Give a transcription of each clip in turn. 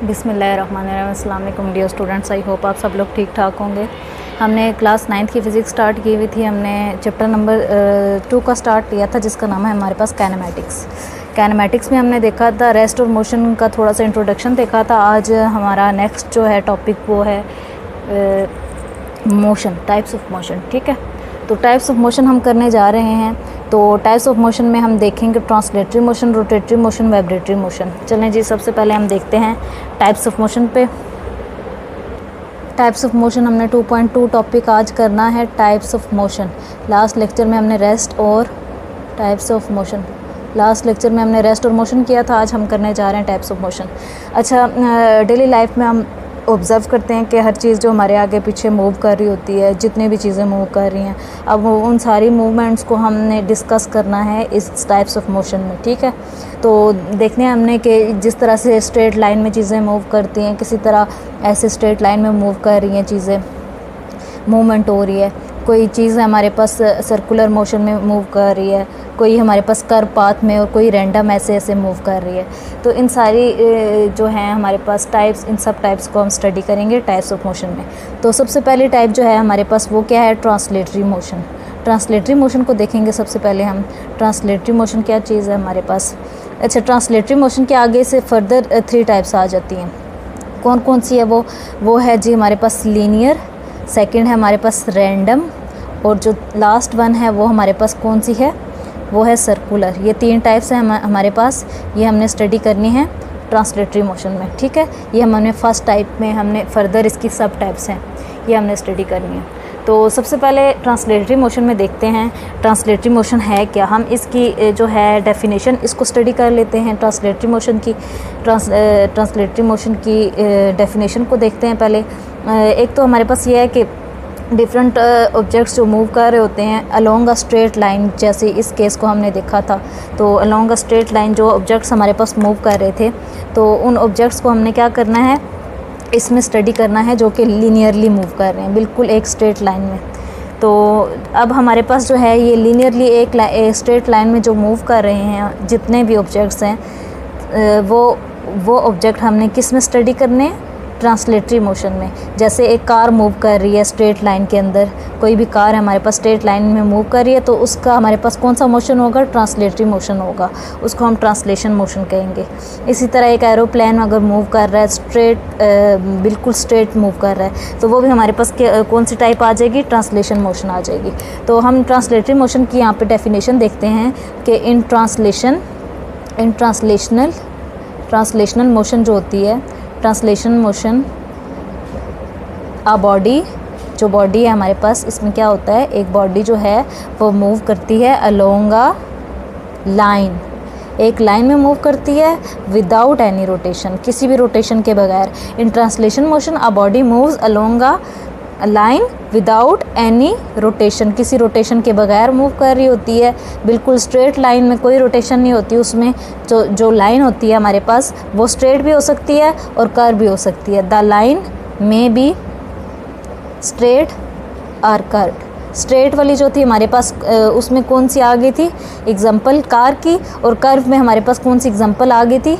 बिस्मिल्लाहिर्रहमानिर्रहीम। अस्सलाम वालेकुम डियर स्टूडेंट्स, आई होप आप सब लोग ठीक ठाक होंगे। हमने क्लास 9th की फ़िज़िक्स स्टार्ट की हुई थी। हमने चैप्टर नंबर 2 का स्टार्ट किया था, जिसका नाम है हमारे पास काइनेमैटिक्स। काइनेमैटिक्स में हमने देखा था रेस्ट और मोशन का थोड़ा सा इंट्रोडक्शन देखा था। आज हमारा नेक्स्ट जो है टॉपिक वो है मोशन, टाइप्स ऑफ मोशन। ठीक है, तो टाइप्स ऑफ मोशन हम करने जा रहे हैं। तो टाइप्स ऑफ मोशन में हम देखेंगे translatory motion, rotatory motion, vibratory motion. चलें जी, सबसे पहले हम देखते हैं टाइप्स ऑफ मोशन पे। टाइप्स ऑफ मोशन हमने 2.2 टॉपिक आज करना है, types of motion. Last lecture में हमने रेस्ट और टाइप्स ऑफ मोशन किया था। आज हम करने जा रहे हैं टाइप्स ऑफ मोशन। अच्छा, डेली लाइफ में हम ऑब्ज़र्व करते हैं कि हर चीज़ जो हमारे आगे पीछे मूव कर रही होती है, जितनी भी चीज़ें मूव कर रही हैं, अब उन सारी मूवमेंट्स को हमने डिस्कस करना है इस टाइप्स ऑफ मोशन में। ठीक है, तो देखने हमने कि जिस तरह से स्ट्रेट लाइन में चीज़ें मूव करती हैं, किसी तरह ऐसे स्ट्रेट लाइन में मूव कर रही हैं चीज़ें, मूवमेंट हो रही है। कोई चीज़ हमारे पास सर्कुलर मोशन में मूव कर रही है, कोई हमारे पास कर्व पाथ में, और कोई रैंडम ऐसे मूव कर रही है। तो इन सारी जो हैं हमारे पास टाइप्स, इन सब टाइप्स को हम स्टडी करेंगे टाइप्स ऑफ मोशन में। तो सबसे पहली टाइप जो है हमारे पास वो क्या है, ट्रांसलेटरी मोशन। ट्रांसलेटरी मोशन को देखेंगे सबसे पहले हम। ट्रांसलेटरी मोशन क्या चीज़ है हमारे पास। अच्छा, ट्रांसलेटरी मोशन के आगे से फर्दर 3 टाइप्स आ जाती हैं। कौन कौन सी है वो है जी हमारे पास लीनियर, सेकंड है हमारे पास रैंडम, और जो लास्ट वन है वो हमारे पास कौन सी है, वो है सर्कुलर। ये 3 टाइप्स हैं हमारे पास, ये हमने स्टडी करनी है ट्रांसलेटरी मोशन में। ठीक है, ये हमने फर्स्ट टाइप में, हमने फर्दर इसकी सब टाइप्स हैं, ये हमने स्टडी करनी है। तो सबसे पहले ट्रांसलेटरी मोशन में देखते हैं ट्रांसलेटरी मोशन है क्या। हम इसकी जो है डेफिनेशन इसको स्टडी कर लेते हैं। ट्रांसलेटरी मोशन की डेफिनेशन को देखते हैं पहले। एक तो हमारे पास ये है कि डिफरेंट ऑब्जेक्ट्स जो मूव कर रहे होते हैं अलोंग अ स्ट्रेट लाइन, जैसे इस केस को हमने देखा था। तो अलोंग अ स्ट्रेट लाइन जो ऑब्जेक्ट्स हमारे पास मूव कर रहे थे, तो उन ऑब्जेक्ट्स को हमने क्या करना है, इसमें स्टडी करना है, जो कि लीनियरली मूव कर रहे हैं, बिल्कुल एक स्ट्रेट लाइन में। तो अब हमारे पास जो है ये लीनियरली एक स्ट्रेट लाइन में जो मूव कर रहे हैं जितने भी ऑब्जेक्ट्स हैं, वो ऑब्जेक्ट हमने किस में स्टडी करने हैं, ट्रांसलेटरी मोशन में। जैसे एक कार मूव कर रही है स्ट्रेट लाइन के अंदर, कोई भी कार हमारे पास स्ट्रेट लाइन में मूव कर रही है, तो उसका हमारे पास कौन सा मोशन होगा, ट्रांसलेटरी मोशन होगा, उसको हम ट्रांसलेशन मोशन कहेंगे। इसी तरह एक एरोप्लेन अगर मूव कर रहा है बिल्कुल स्ट्रेट मूव कर रहा है, तो वो भी हमारे पास कौन सी टाइप आ जाएगी, ट्रांसलेशन मोशन आ जाएगी। तो हम ट्रांसलेटरी मोशन की यहाँ पे डेफिनेशन देखते हैं कि ट्रांसलेशनल मोशन जो होती है, ट्रांसलेशन मोशन बॉडी, जो बॉडी है हमारे पास, इसमें क्या होता है, एक बॉडी जो है वो मूव करती है अलोंग अ लाइन, एक लाइन में मूव करती है विदाउट एनी रोटेशन, किसी भी रोटेशन के बगैर। In translation motion a body moves along a line without any rotation, किसी रोटेशन के बगैर मूव कर रही होती है, बिल्कुल स्ट्रेट लाइन में, कोई रोटेशन नहीं होती उसमें। जो लाइन होती है हमारे पास वो स्ट्रेट भी हो सकती है और कर्व भी हो सकती है। द लाइन में बी स्ट्रेट और कर्व। स्ट्रेट वाली जो थी हमारे पास उसमें कौन सी आ गई थी, एग्जाम्पल कार की, और कर्व में हमारे पास कौन सी एग्जाम्पल आ गई थी,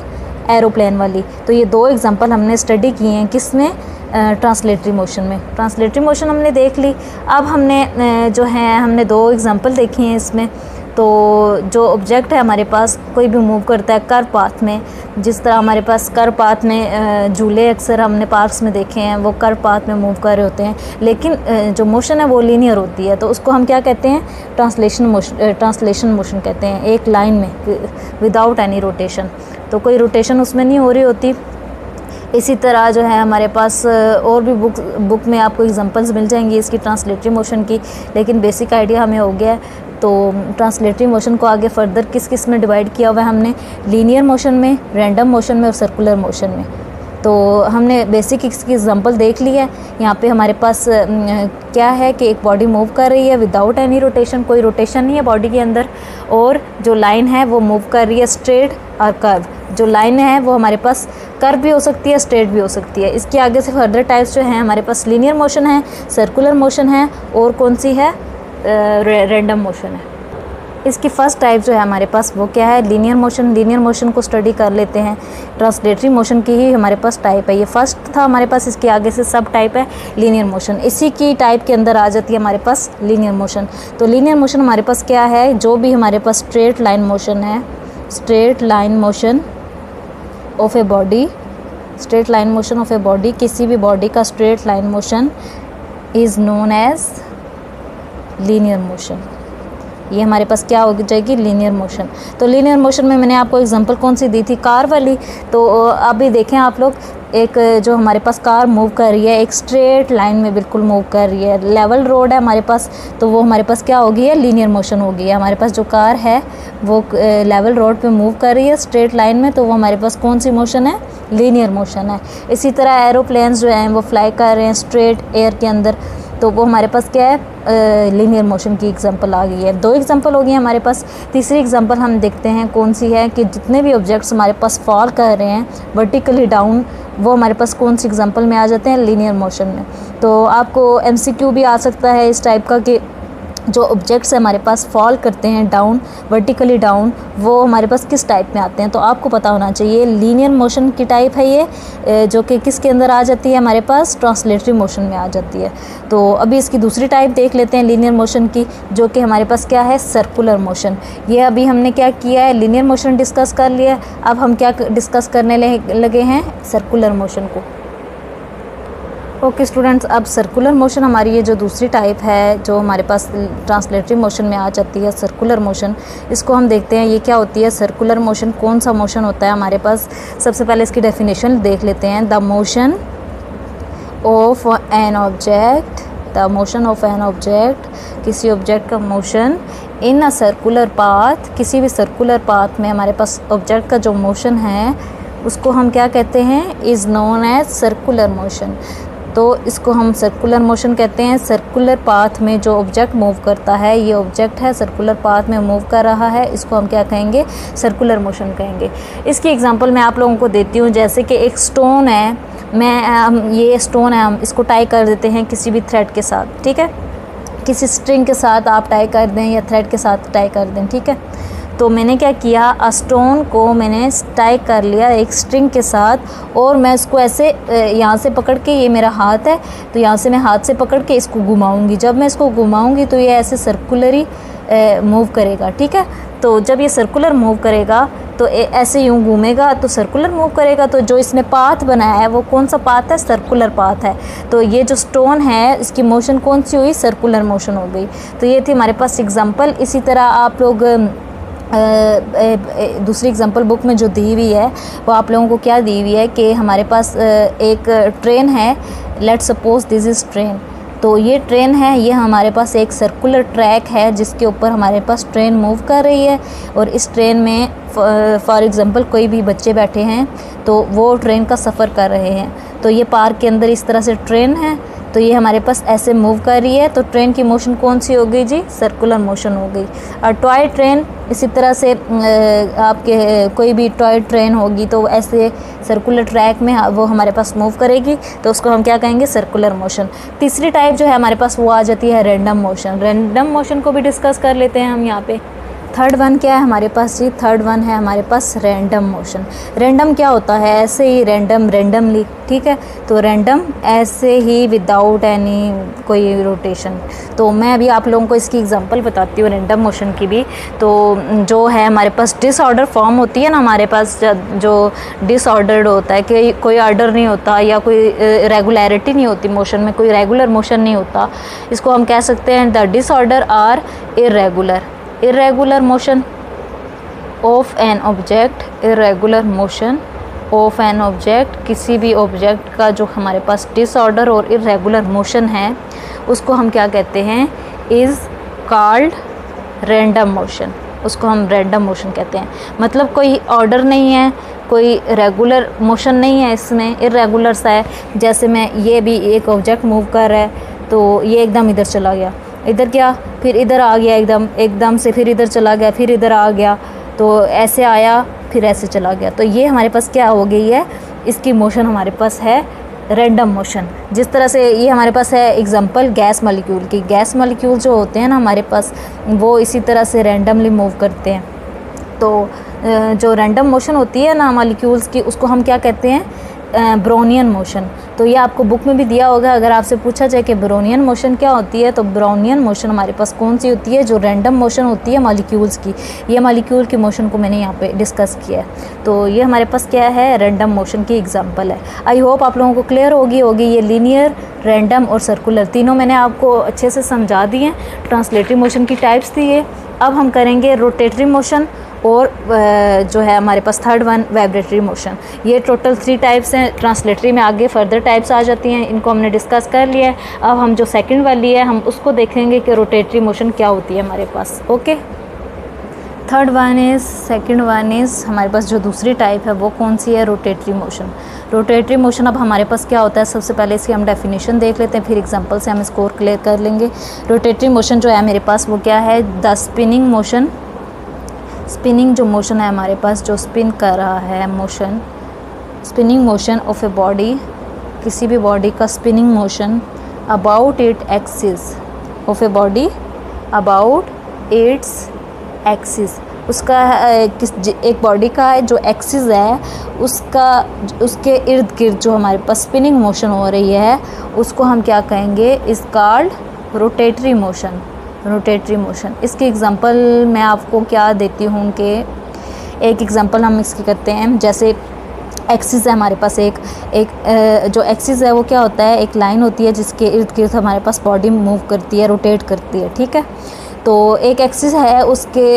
एरोप्लेन वाली। तो ये 2 एग्जाम्पल हमने स्टडी किए हैं किसमें, ट्रांसलेटरी मोशन में। ट्रांसलेटरी मोशन हमने देख ली। अब हमने 2 एग्जांपल देखी हैं इसमें। तो जो ऑब्जेक्ट है हमारे पास, कोई भी मूव करता है कर्व पाथ में, जिस तरह हमारे पास कर्व पाथ में झूले अक्सर हमने पार्क्स में देखे हैं, वो कर्व पाथ में मूव कर रहे होते हैं, लेकिन जो मोशन है वो लीनियर होती है, तो उसको हम क्या कहते हैं, ट्रांसलेशन मोशन कहते हैं, एक लाइन में विदाउट एनी रोटेशन, तो कोई रोटेशन उसमें नहीं हो रही होती। इसी तरह जो है हमारे पास और भी बुक में आपको एग्जांपल्स मिल जाएंगी इसकी ट्रांसलेटरी मोशन की, लेकिन बेसिक आइडिया हमें हो गया है। तो ट्रांसलेटरी मोशन को आगे फर्दर किस में डिवाइड किया हुआ है हमने, लीनियर मोशन में, रैंडम मोशन में और सर्कुलर मोशन में। तो हमने बेसिक इसकी एग्जांपल देख ली है। यहाँ पे हमारे पास क्या है कि एक बॉडी मूव कर रही है विदाउट एनी रोटेशन, कोई रोटेशन नहीं है बॉडी के अंदर, और जो लाइन है वो मूव कर रही है स्ट्रेट और कर्व। जो लाइन है वो हमारे पास कर्व भी हो सकती है, स्ट्रेट भी हो सकती है। इसके आगे से फर्दर टाइप्स जो हैं हमारे पास लीनियर मोशन है, सर्कुलर मोशन है, और कौन सी है, रैंडम मोशन है। इसकी फर्स्ट टाइप जो है हमारे पास वो क्या है, लीनियर मोशन। लीनियर मोशन को स्टडी कर लेते हैं। ट्रांसलेटरी मोशन की ही हमारे पास टाइप है, ये फर्स्ट था हमारे पास, इसके आगे से सब टाइप है लीनियर मोशन। इसी की टाइप के अंदर आ जाती है हमारे पास लीनियर मोशन। तो लीनियर मोशन हमारे पास क्या है, जो भी हमारे पास स्ट्रेट लाइन मोशन है, straight line motion of a body, straight line motion of a body, किसी भी बॉडी का straight line motion is known as linear motion. ये हमारे पास क्या हो जाएगी, लीनियर मोशन। तो लीनियर मोशन में मैंने आपको एग्जांपल कौन सी दी थी, कार वाली। तो अभी देखें आप लोग, एक जो हमारे पास कार मूव कर रही है एक स्ट्रेट लाइन में बिल्कुल मूव कर रही है, लेवल रोड है हमारे पास, तो वो हमारे पास क्या होगी है, लीनियर मोशन होगी। हमारे पास जो कार है वो लेवल रोड पे मूव कर रही है स्ट्रेट लाइन में, तो वो हमारे पास कौन सी मोशन है, लीनियर मोशन है। इसी तरह एरोप्लेन्स जो हैं वो फ्लाई कर रहे हैं स्ट्रेट एयर के अंदर, तो वो हमारे पास क्या है, लीनियर मोशन की एग्जांपल आ गई है। 2 एग्जांपल हो गई हमारे पास। तीसरी एग्जांपल हम देखते हैं कौन सी है, कि जितने भी ऑब्जेक्ट्स हमारे पास फॉल कर रहे हैं वर्टिकली डाउन, वो हमारे पास कौन सी एग्जांपल में आ जाते हैं, लीनियर मोशन में। तो आपको MCQ भी आ सकता है इस टाइप का, कि जो ऑब्जेक्ट्स हमारे पास फॉल करते हैं डाउन, वर्टिकली डाउन, वो हमारे पास किस टाइप में आते हैं। तो आपको पता होना चाहिए लीनियर मोशन की टाइप है ये, जो कि किसके अंदर आ जाती है, हमारे पास ट्रांसलेटरी मोशन में आ जाती है। तो अभी इसकी दूसरी टाइप देख लेते हैं लीनियर मोशन की, जो कि हमारे पास क्या है, सर्कुलर मोशन। ये अभी हमने क्या किया है, लीनियर मोशन डिस्कस कर लिया, अब हम क्या डिस्कस करने लगे हैं, सर्कुलर मोशन को। ओके स्टूडेंट्स, अब सर्कुलर मोशन हमारी ये जो दूसरी टाइप है, जो हमारे पास ट्रांसलेटरी मोशन में आ जाती है, सर्कुलर मोशन, इसको हम देखते हैं ये क्या होती है। सर्कुलर मोशन कौन सा मोशन होता है हमारे पास, सबसे पहले इसकी डेफिनेशन देख लेते हैं। The motion of an object, the motion of an object, किसी ऑब्जेक्ट का motion in a circular path, किसी भी सर्कुलर पाथ में हमारे पास ऑब्जेक्ट का जो मोशन है उसको हम क्या कहते हैं, is known as circular motion. तो इसको हम सर्कुलर मोशन कहते हैं। सर्कुलर पाथ में जो ऑब्जेक्ट मूव करता है, ये ऑब्जेक्ट है सर्कुलर पाथ में मूव कर रहा है, इसको हम क्या कहेंगे, सर्कुलर मोशन कहेंगे। इसकी एग्जांपल मैं आप लोगों को देती हूँ। जैसे कि एक स्टोन है, ये स्टोन है, हम इसको टाई कर देते हैं किसी भी थ्रेड के साथ, ठीक है, किसी स्ट्रिंग के साथ आप टाई कर दें या थ्रेड के साथ टाई कर दें, ठीक है। तो मैंने क्या किया, स्टोन को मैंने टाई कर लिया एक स्ट्रिंग के साथ, और मैं इसको ऐसे यहाँ से पकड़ के, ये मेरा हाथ है तो यहाँ से मैं हाथ से पकड़ के इसको घुमाऊंगी। जब मैं इसको घुमाऊंगी तो ये ऐसे सर्कुलरी मूव करेगा, ठीक है। तो जब ये सर्कुलर मूव करेगा तो ऐसे यूँ घूमेगा तो सर्कुलर मूव करेगा। तो जो इसने पाथ बनाया है वो कौन सा पाथ है, सर्कुलर पाथ है। तो ये जो स्टोन है इसकी मोशन कौन सी हुई, सर्कुलर मोशन हो गई। तो ये थी हमारे पास एग्जांपल। इसी तरह आप लोग दूसरी एग्जांपल बुक में जो दी हुई है वो आप लोगों को क्या दी हुई है, कि हमारे पास एक ट्रेन है, let's suppose this is train. तो ये ट्रेन है, ये हमारे पास एक सर्कुलर ट्रैक है जिसके ऊपर हमारे पास ट्रेन मूव कर रही है, और इस ट्रेन में फॉर एग्ज़ाम्पल कोई भी बच्चे बैठे हैं तो वो ट्रेन का सफ़र कर रहे हैं। तो ये पार्क के अंदर इस तरह से ट्रेन है, तो ये हमारे पास ऐसे मूव कर रही है, तो ट्रेन की मोशन कौन सी हो गई जी, सर्कुलर मोशन हो गई। और टॉय ट्रेन इसी तरह से आपके कोई भी टॉय ट्रेन होगी तो ऐसे सर्कुलर ट्रैक में वो हमारे पास मूव करेगी, तो उसको हम क्या कहेंगे, सर्कुलर मोशन। तीसरी टाइप जो है हमारे पास वो आ जाती है रैंडम मोशन। रैंडम मोशन को भी डिस्कस कर लेते हैं हम यहाँ पे। थर्ड वन क्या है हमारे पास जी, थर्ड वन है हमारे पास रैंडम मोशन। रैंडम क्या होता है, ऐसे ही रैंडम, रैंडमली, ठीक है। तो रैंडम ऐसे ही विदाउट एनी कोई रोटेशन। तो मैं अभी आप लोगों को इसकी एग्जांपल बताती हूँ रैंडम मोशन की भी। तो जो है हमारे पास डिसऑर्डर फॉर्म होती है ना, हमारे पास जो डिसऑर्डर्ड होता है कि कोई ऑर्डर नहीं होता या कोई रेगुलरिटी नहीं होती मोशन में, कोई रेगुलर मोशन नहीं होता, इसको हम कह सकते हैं the disorder are irregular. irregular motion of an object, irregular motion of an object, किसी भी ऑब्जेक्ट का जो हमारे पास डिसऑर्डर और इरेगुलर मोशन है उसको हम क्या कहते हैं, इज़ कॉल्ड रैंडम मोशन। उसको हम रैंडम मोशन कहते हैं। मतलब कोई ऑर्डर नहीं है, कोई रेगुलर मोशन नहीं है, इसमें इरेगुलर सा है। जैसे मैं ये भी एक ऑब्जेक्ट मूव कर रहा है तो ये एकदम इधर चला गया, इधर क्या, फिर इधर आ गया, एकदम से फिर इधर चला गया, फिर इधर आ गया, तो ऐसे आया फिर ऐसे चला गया। तो ये हमारे पास क्या हो गई है, इसकी मोशन हमारे पास है रैंडम मोशन। जिस तरह से ये हमारे पास है एग्जांपल गैस मॉलिक्यूल की, गैस मॉलिक्यूल जो होते हैं ना हमारे पास, वो इसी तरह से रैंडमली मूव करते हैं। तो जो रैंडम मोशन होती है ना मॉलिक्यूल्स की, उसको हम क्या कहते हैं, ब्राउनियन मोशन। तो ये आपको बुक में भी दिया होगा। अगर आपसे पूछा जाए कि ब्राउनियन मोशन क्या होती है, तो ब्राउनियन मोशन हमारे पास कौन सी होती है, जो रैंडम मोशन होती है मॉलिक्यूल्स की। ये मॉलिक्यूल की मोशन को मैंने यहाँ पे डिस्कस किया है। तो ये हमारे पास क्या है, रैंडम मोशन की एग्जांपल है। आई होप आप लोगों को क्लियर होगी ये लीनियर, रैंडम और सर्कुलर तीनों मैंने आपको अच्छे से समझा दिए। ट्रांसलेटरी मोशन की टाइप्स थी ये। अब हम करेंगे रोटेटरी मोशन और जो है हमारे पास थर्ड वन वाइब्रेटरी मोशन। ये टोटल 3 टाइप्स हैं। ट्रांसलेटरी में आगे फर्दर टाइप्स आ जाती हैं, इनको हमने डिस्कस कर लिया है। अब हम जो सेकंड वाली है हम उसको देखेंगे कि रोटेटरी मोशन क्या होती है हमारे पास। Okay, third one is, second one is हमारे पास जो दूसरी टाइप है वो कौन सी है, रोटेटरी मोशन। रोटेटरी मोशन अब हमारे पास क्या होता है, सबसे पहले इसकी हम डेफिनेशन देख लेते हैं, फिर एग्जांपल से हम इसको और क्लियर कर लेंगे। रोटेटरी मोशन जो है मेरे पास वो क्या है, द स्पिनिंग मोशन। स्पिनिंग जो मोशन है हमारे पास, जो स्पिन कर रहा है motion, spinning motion of a body, किसी भी बॉडी का spinning motion about it axis of a body, about its axis. उसका एक बॉडी का जो एक्सिस है उसका, उसके इर्द गिर्द जो हमारे पास स्पिनिंग मोशन हो रही है उसको हम क्या कहेंगे, is called rotatory motion. Rotatory motion. इसकी एग्जांपल मैं आपको क्या देती हूँ कि एक एग्जांपल हम इसकी करते हैं। जैसे एक्सिस है हमारे पास, एक जो एक्सिस है वो क्या होता है, एक लाइन होती है जिसके इर्द गिर्द हमारे पास बॉडी मूव करती है, रोटेट करती है, ठीक है। तो एक एक्सिस है, उसके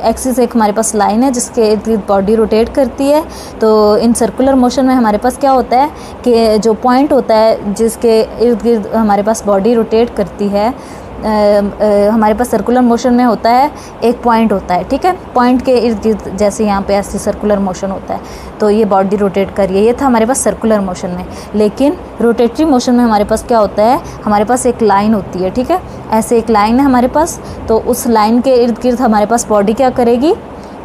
एक्सिस एक हमारे पास लाइन है जिसके इर्द गिर्द बॉडी रोटेट करती है। तो इन सर्कुलर मोशन में हमारे पास क्या होता है कि जो पॉइंट होता है जिसके इर्द गिर्द हमारे पास बॉडी रोटेट करती है, हमारे पास सर्कुलर मोशन में होता है एक पॉइंट होता है, ठीक है। पॉइंट के इर्द गिर्द जैसे यहाँ पे ऐसे सर्कुलर मोशन होता है, तो ये बॉडी रोटेट कर रही है। ये था हमारे पास सर्कुलर मोशन में। लेकिन रोटेटरी मोशन में हमारे पास क्या होता है, हमारे पास एक लाइन होती है, ठीक है। ऐसे एक लाइन है हमारे पास, तो उस लाइन के इर्द गिर्द हमारे पास बॉडी क्या करेगी,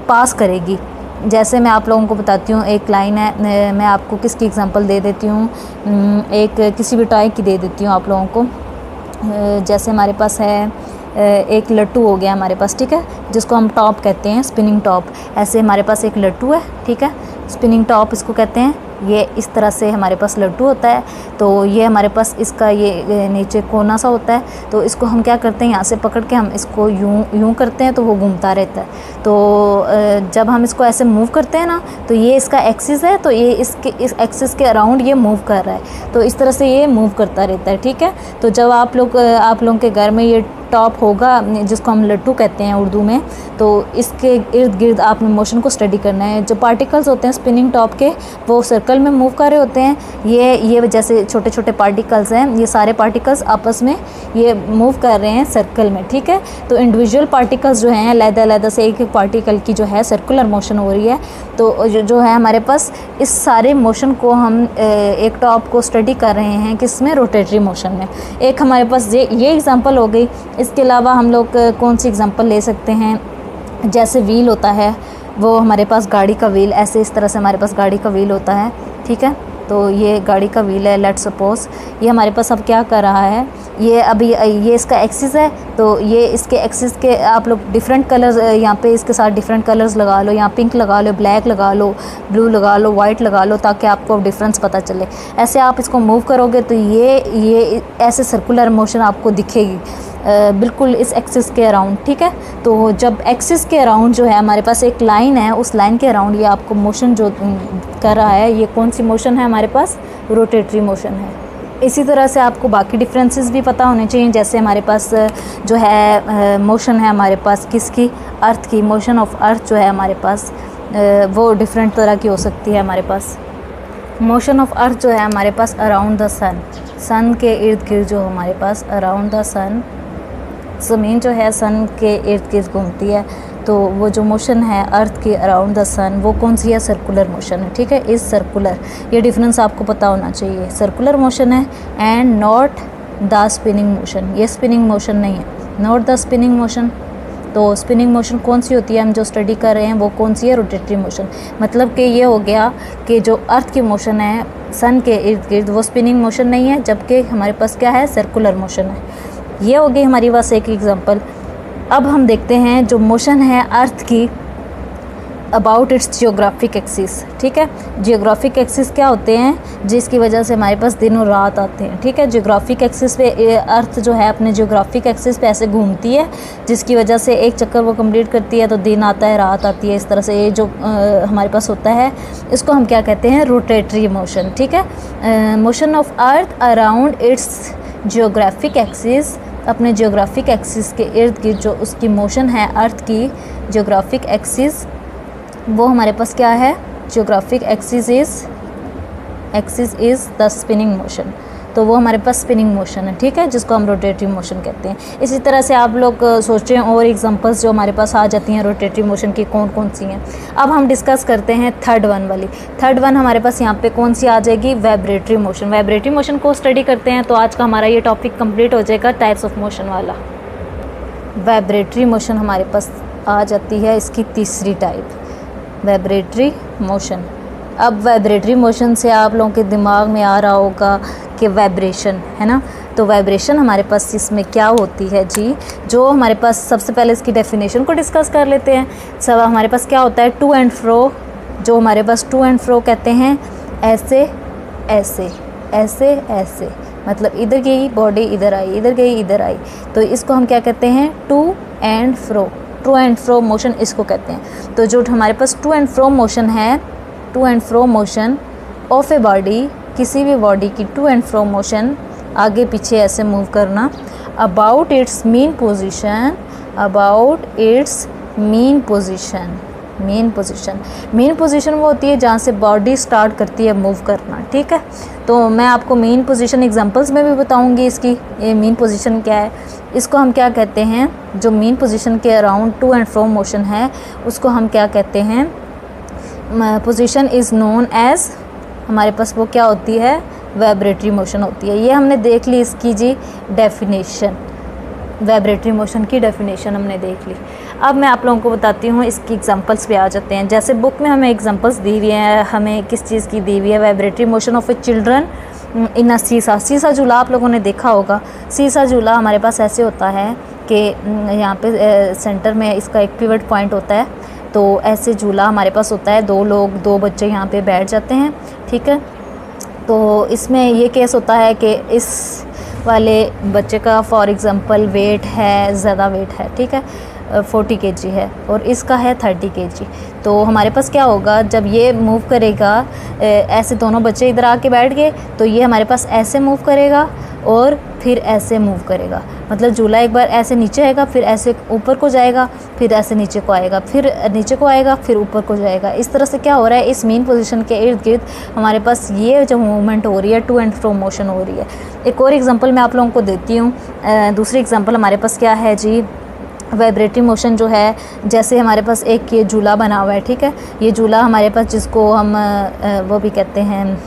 पास करेगी। जैसे मैं आप लोगों को बताती हूँ, एक लाइन है, मैं आपको किसकी एग्जांपल दे देती हूँ, एक किसी भी टॉय की दे देती हूँ आप लोगों को। जैसे हमारे पास है एक लट्टू हो गया हमारे पास, ठीक है, जिसको हम टॉप कहते हैं, स्पिनिंग टॉप। ऐसे हमारे पास एक लट्टू है, ठीक है, स्पिनिंग टॉप इसको कहते हैं। ये इस तरह से हमारे पास लट्टू होता है। तो ये हमारे पास इसका ये नीचे कोना सा होता है, तो इसको हम क्या करते हैं, यहाँ से पकड़ के हम इसको यूं करते हैं तो वो घूमता रहता है। तो जब हम इसको ऐसे मूव करते हैं ना, तो ये इसका एक्सिस है, तो ये इस एक्सिस के अराउंड ये मूव कर रहा है, तो इस तरह से ये मूव करता रहता है, ठीक है। तो जब आप लोगों के घर में ये टॉप होगा, जिसको हम लट्टू कहते हैं उर्दू में, तो इसके इर्द गिर्द आपने मोशन को स्टडी करना है। जो पार्टिकल्स होते हैं स्पिनिंग टॉप के, वो सर्कल में मूव कर रहे होते हैं। ये जैसे छोटे छोटे पार्टिकल्स हैं, ये सारे पार्टिकल्स आपस में ये मूव कर रहे हैं सर्कल में, ठीक है। तो इंडिविजुअल पार्टिकल्स जो हैं, अलग-अलग से एक एक पार्टिकल की जो है सर्कुलर मोशन हो रही है। तो जो है हमारे पास इस सारे मोशन को हम एक टॉप को स्टडी कर रहे हैं, किसमें, रोटेटरी मोशन में। एक हमारे पास ये एग्जांपल हो गई। इसके अलावा हम लोग कौन सी एग्जांपल ले सकते हैं, जैसे व्हील होता है, वो हमारे पास गाड़ी का व्हील, ऐसे इस तरह से हमारे पास गाड़ी का व्हील होता है, ठीक है। तो ये गाड़ी का व्हील है, लेट्स सपोज ये हमारे पास अब क्या कर रहा है, ये अभी ये इसका एक्सिस है, तो ये इसके एक्सिस के आप लोग डिफरेंट कलर्स यहाँ पे इसके साथ डिफरेंट कलर्स लगा लो, यहाँ पिंक लगा लो, ब्लैक लगा लो, ब्लू लगा लो, वाइट लगा लो, ताकि आपको डिफरेंस पता चले। ऐसे आप इसको मूव करोगे तो ये ऐसे सर्कुलर मोशन आपको दिखेगी बिल्कुल इस एक्सिस के अराउंड, ठीक है। तो जब एक्सिस के अराउंड जो है हमारे पास एक लाइन है, उस लाइन के अराउंड ये आपको मोशन जो कर रहा है, ये कौन सी मोशन है हमारे पास, रोटेटरी मोशन है। इसी तरह से आपको बाकी डिफरेंसेस भी पता होने चाहिए। जैसे हमारे पास जो है मोशन है हमारे पास किसकी, अर्थ की, मोशन ऑफ अर्थ जो है हमारे पास वो डिफरेंट तरह की हो सकती है। हमारे पास मोशन ऑफ अर्थ जो है हमारे पास अराउंड द सन के इर्द गिर्द, जो हमारे पास अराउंड द सन, ज़मीन जो है सन के इर्द गिर्द घूमती है। तो वो जो मोशन है अर्थ की अराउंड द सन, वो कौन सी है, सर्कुलर मोशन है, ठीक है। इस सर्कुलर, ये डिफरेंस आपको पता होना चाहिए, सर्कुलर मोशन है and not the spinning motion. ये स्पिनिंग मोशन नहीं है, नॉट द स्पिनिंग मोशन, तो स्पिनिंग मोशन कौन सी होती है, हम जो स्टडी कर रहे हैं वो कौन सी है, रोटेटरी मोशन। मतलब कि ये हो गया कि जो अर्थ की मोशन है सन के इर्द गिर्द वो स्पिनिंग मोशन नहीं है, जबकि हमारे पास क्या है, सर्कुलर मोशन है। ये हो गई हमारी पास एक एग्जांपल। अब हम देखते हैं जो मोशन है अर्थ की अबाउट इट्स जियोग्राफिक एक्सिस। ठीक है, जियोग्राफिक एक्सिस क्या होते हैं, जिसकी वजह से हमारे पास दिन और रात आते हैं। ठीक है, जियोग्राफिक एक्सिस पे अर्थ जो है अपने जियोग्राफिक एक्सिस पे ऐसे घूमती है, जिसकी वजह से एक चक्कर वो कंप्लीट करती है तो दिन आता है, रात आती है। इस तरह से ये जो हमारे पास होता है इसको हम क्या कहते हैं, रोटेटरी मोशन। ठीक है, motion of earth around its geographic axis, अपने जियोग्राफिक एक्सिस के इर्द गिर्द जो उसकी मोशन है अर्थ की जियोग्राफिक एक्सिस, वो हमारे पास क्या है, geographic axis is the spinning motion. तो वो हमारे पास स्पिनिंग मोशन है। ठीक है, जिसको हम रोटेटरी मोशन कहते हैं। इसी तरह से आप लोग सोचें और एग्जांपल्स जो हमारे पास आ जाती हैं रोटेटरी मोशन की कौन कौन सी हैं। अब हम डिस्कस करते हैं थर्ड वन वाली। थर्ड वन हमारे पास यहाँ पे कौन सी आ जाएगी, वाइब्रेटरी मोशन। वाइब्रेटरी मोशन को स्टडी करते हैं तो आज का हमारा ये टॉपिक कंप्लीट हो जाएगा टाइप्स ऑफ मोशन वाला। वाइब्रेटरी मोशन हमारे पास आ जाती है इसकी तीसरी टाइप, वाइब्रेटरी मोशन। अब वाइब्रेटरी मोशन से आप लोगों के दिमाग में आ रहा होगा कि वाइब्रेशन है ना, तो वाइब्रेशन हमारे पास इसमें क्या होती है जी, जो हमारे पास सबसे पहले इसकी डेफिनेशन को डिस्कस कर लेते हैं। सब हमारे पास क्या होता है, टू एंड फ्रो, जो हमारे पास टू एंड फ्रो कहते हैं, ऐसे ऐसे ऐसे ऐसे, मतलब इधर गई बॉडी इधर आई, इधर गई इधर आई, तो इसको हम क्या कहते हैं, to and fro. To and fro motion इसको कहते हैं। तो जो हमारे पास टू एंड फ्रो मोशन है, to and fro motion of a body, किसी भी बॉडी की टू एंड फ्रो मोशन, आगे पीछे ऐसे मूव करना, about it's mean position, about it's mean position. Main position वो होती है जहाँ से बॉडी स्टार्ट करती है मूव करना। ठीक है, तो मैं आपको मेन पोजीशन एग्जांपल्स में भी बताऊंगी इसकी, ये मेन पोजीशन क्या है। इसको हम क्या कहते हैं, जो मेन पोजीशन के around two and fro motion है उसको हम क्या कहते हैं, पोजीशन इज़ नोन एज, हमारे पास वो क्या होती है, वाइब्रेटरी मोशन होती है। ये हमने देख ली इसकी जी डेफिनेशन, वाइब्रेटरी मोशन की डेफिनेशन हमने देख ली। अब मैं आप लोगों को बताती हूँ, इसकी एग्जांपल्स पे आ जाते हैं। जैसे बुक में हमें एग्जांपल्स दी हुई हैं, हमें किस चीज़ की दी हुई है, vibratory motion of a children in a seesaw. Seesaw झूला आप लोगों ने देखा होगा। सीसा झूला हमारे पास ऐसे होता है कि यहाँ पे सेंटर में इसका एक पिवट पॉइंट होता है, तो ऐसे झूला हमारे पास होता है, दो बच्चे यहाँ पे बैठ जाते हैं। ठीक है, तो इसमें ये केस होता है कि इस वाले बच्चे का फॉर एग्ज़ाम्पल वेट है, ज़्यादा वेट है, ठीक है, 40 kg है, और इसका है 30 kg। तो हमारे पास क्या होगा, जब ये मूव करेगा, ऐसे दोनों बच्चे इधर आके बैठ गए, तो ये हमारे पास ऐसे मूव करेगा और फिर ऐसे मूव करेगा। मतलब झूला एक बार ऐसे नीचे आएगा, फिर ऐसे ऊपर को जाएगा, फिर ऐसे नीचे को आएगा, फिर नीचे को आएगा, फिर ऊपर को जाएगा। इस तरह से क्या हो रहा है, इस मेन पोजीशन के इर्द गिर्द हमारे पास ये जो मूवमेंट हो रही है, टू एंड फ्रो मोशन हो रही है। एक और एग्जांपल मैं आप लोगों को देती हूँ। दूसरी एग्जांपल हमारे पास क्या है जी, वाइब्रेटरी मोशन जो है, जैसे हमारे पास एक ये झूला बना हुआ है। ठीक है, ये झूला हमारे पास, जिसको हम वो भी कहते हैं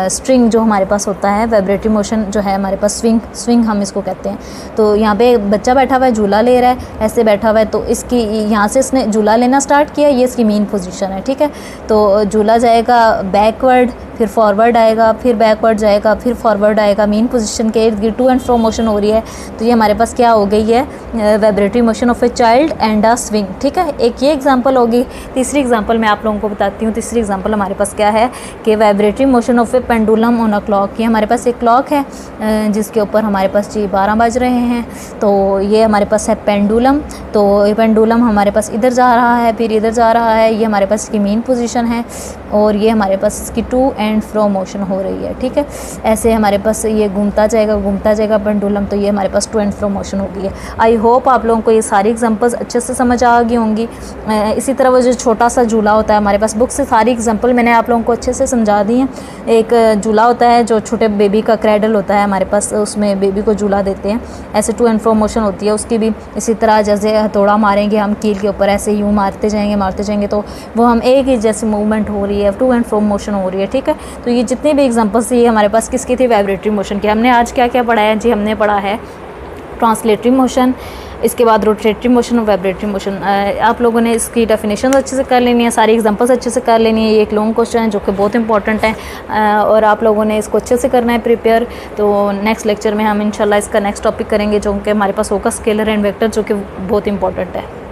स्ट्रिंग, जो हमारे पास होता है, वाइब्रेटरी मोशन जो है हमारे पास स्विंग हम इसको कहते हैं। तो यहाँ पे बच्चा बैठा हुआ है, झूला ले रहा है, ऐसे बैठा हुआ है, तो इसकी यहाँ से इसने झूला लेना स्टार्ट किया, ये इसकी मेन पोजीशन है। ठीक है, तो झूला जाएगा बैकवर्ड, फिर फॉरवर्ड आएगा, फिर बैकवर्ड जाएगा, फिर फॉरवर्ड आएगा। मेन पोजीशन के इर्द गिर्द टू एंड फ्रो मोशन हो रही है, तो ये हमारे पास क्या हो गई है, vibratory motion of a child and a swing. ठीक है, एक ये एग्जांपल होगी। तीसरी एग्जांपल मैं आप लोगों को बताती हूँ। तीसरी एग्जांपल हमारे पास क्या है कि vibratory motion of A pendulum on a clock. ये हमारे पास एक क्लॉक है जिसके ऊपर हमारे पास जी 12 बज रहे हैं, तो ये हमारे पास है पेंडुलम। तो ये पेंडुलम हमारे पास इधर जा रहा है, फिर इधर जा रहा है, ये हमारे पास इसकी मेन पोजीशन है, और ये हमारे पास इसकी टू एंड फ्रो मोशन हो रही है। ठीक है, ऐसे हमारे पास ये घूमता जाएगा पेंडुलम, तो ये हमारे पास टू एंड फ्रो मोशन हो गई है। आई होप आप लोगों को ये सारी एग्जांपल्स अच्छे से समझ आ गई होंगी। इसी तरह वो जो छोटा सा झूला होता है हमारे पास, बुक से सारी एग्जांपल मैंने आप लोगों को अच्छे से समझा दी हैं। एक झूला होता है जो छोटे बेबी का क्रैडल होता है हमारे पास, उसमें बेबी को झूला देते हैं, ऐसे टू एंड फ्रो मोशन होती है उसकी भी। इसी तरह जैसे हथौड़ा मारेंगे हम कील के ऊपर, ऐसे यूँ मारते जाएंगे, तो वो हम एक ही जैसे मूवमेंट हो रही है, टू एंड फ्रो मोशन हो रही है। ठीक है, तो ये जितनी भी एग्जांपल्स थी ये हमारे पास किसकी थी, वाइब्रेटरी मोशन की। हमने आज क्या क्या पढ़ा है जी, हमने पढ़ा है ट्रांसलेटरी मोशन, इसके बाद रोटेटरी मोशन और वाइब्रेटरी मोशन। आप लोगों ने इसकी डेफिनेशन अच्छे से कर लेनी है, सारी एग्जांपल्स अच्छे से कर लेनी है। ये एक लॉन्ग क्वेश्चन है जो कि बहुत इंपॉर्टेंट है और आप लोगों ने इसको अच्छे से करना है प्रिपेयर। तो नेक्स्ट लेक्चर में हम इंशाल्लाह इसका नेक्स्ट टॉपिक करेंगे जो कि हमारे पास होगा स्केलर एंड वेक्टर, जो कि बहुत इंपॉर्टेंट है।